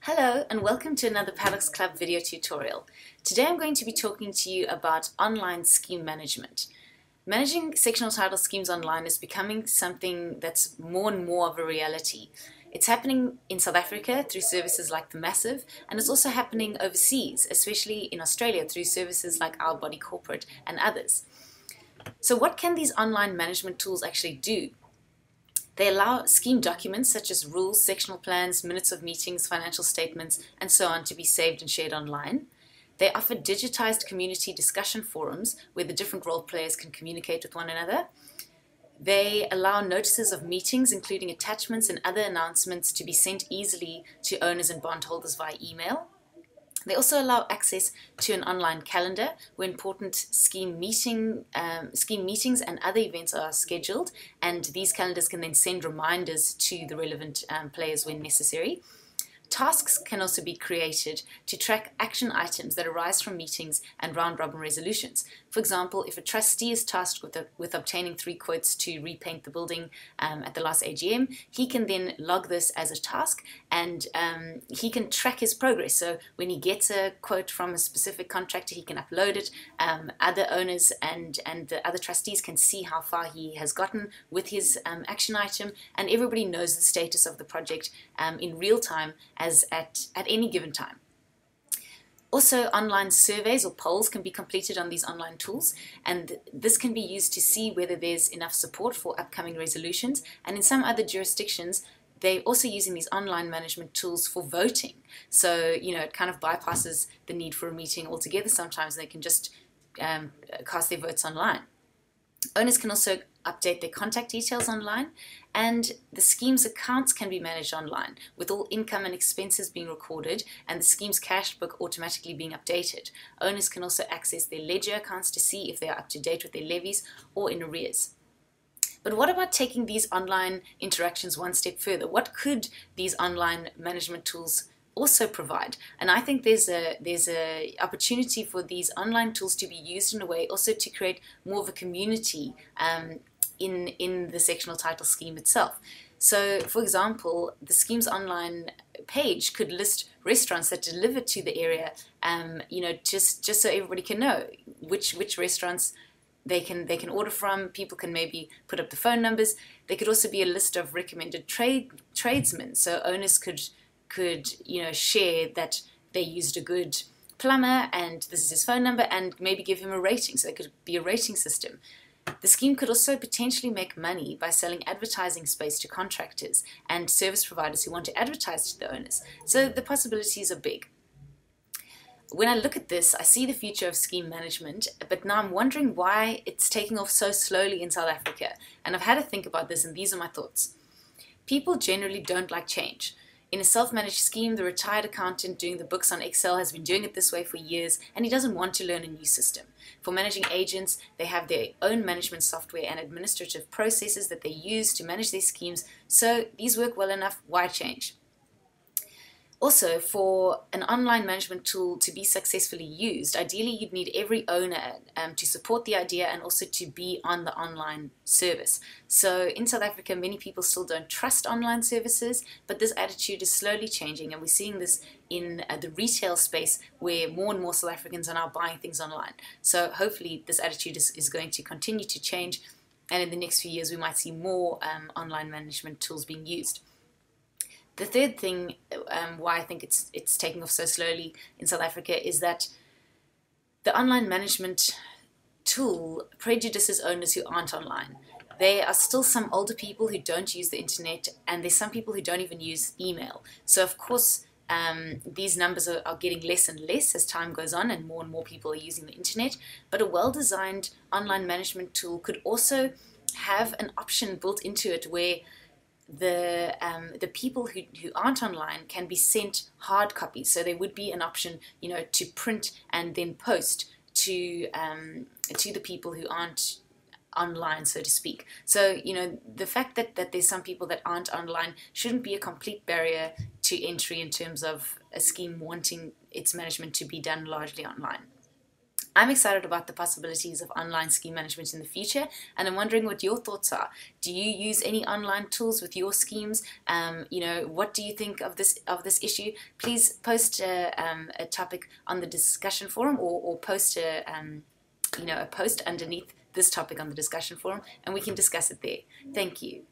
Hello and welcome to another Paddocks Club video tutorial. Today I'm going to be talking to you about online scheme management. Managing sectional title schemes online is becoming something that's more and more of a reality. It's happening in South Africa through services like The Massive, and it's also happening overseas, especially in Australia through services like Our Body Corporate and others. So what can these online management tools actually do? They allow scheme documents such as rules, sectional plans, minutes of meetings, financial statements, and so on to be saved and shared online. They offer digitized community discussion forums where the different role players can communicate with one another. They allow notices of meetings, including attachments and other announcements, to be sent easily to owners and bondholders via email. They also allow access to an online calendar where important scheme meetings and other events are scheduled, and these calendars can then send reminders to the relevant players when necessary. Tasks can also be created to track action items that arise from meetings and round-robin resolutions. For example, if a trustee is tasked with obtaining 3 quotes to repaint the building at the last AGM, he can then log this as a task, and he can track his progress. So when he gets a quote from a specific contractor, he can upload it. Other owners and the other trustees can see how far he has gotten with his action item, and everybody knows the status of the project in real time as at any given time. Also, online surveys or polls can be completed on these online tools, and this can be used to see whether there's enough support for upcoming resolutions. And in some other jurisdictions, they're also using these online management tools for voting. So, it kind of bypasses the need for a meeting altogether sometimes. They can just cast their votes online. Owners can also update their contact details online, and the scheme's accounts can be managed online, with all income and expenses being recorded and the scheme's cash book automatically being updated. Owners can also access their ledger accounts to see if they are up to date with their levies or in arrears. But what about taking these online interactions one step further? What could these online management tools also provide? And I think there's a opportunity for these online tools to be used in a way also to create more of a community in the sectional title scheme itself. So, for example, the scheme's online page could list restaurants that deliver to the area, just so everybody can know which restaurants they can order from. People can maybe put up the phone numbers. There could also be a list of recommended tradesmen, so owners could share that they used a good plumber and this is his phone number, and maybe give him a rating. So there could be a rating system. The scheme could also potentially make money by selling advertising space to contractors and service providers who want to advertise to the owners. So the possibilities are big. When I look at this, I see the future of scheme management, but now I'm wondering why it's taking off so slowly in South Africa. And I've had to think about this, and these are my thoughts. People generally don't like change. In a self-managed scheme, the retired accountant doing the books on Excel has been doing it this way for years, and he doesn't want to learn a new system. For managing agents, they have their own management software and administrative processes that they use to manage their schemes, so these work well enough. Why change? Also, for an online management tool to be successfully used, ideally you'd need every owner to support the idea and also to be on the online service. So in South Africa, many people still don't trust online services, but this attitude is slowly changing, and we're seeing this in the retail space where more and more South Africans are now buying things online. So hopefully this attitude is going to continue to change, and in the next few years we might see more online management tools being used. The third thing why I think it's taking off so slowly in South Africa is that the online management tool prejudices owners who aren't online. There are still some older people who don't use the internet, and there's some people who don't even use email. So of course these numbers are getting less and less as time goes on and more people are using the internet. But a well-designed online management tool could also have an option built into it where the people who aren't online can be sent hard copies. So there would be an option, to print and then post to the people who aren't online, so to speak. So, the fact that there's some people that aren't online shouldn't be a complete barrier to entry in terms of a scheme wanting its management to be done largely online. I'm excited about the possibilities of online scheme management in the future, and I'm wondering what your thoughts are. Do you use any online tools with your schemes? What do you think of this issue? Please post a topic on the discussion forum, or post a post underneath this topic on the discussion forum, and we can discuss it there. Thank you.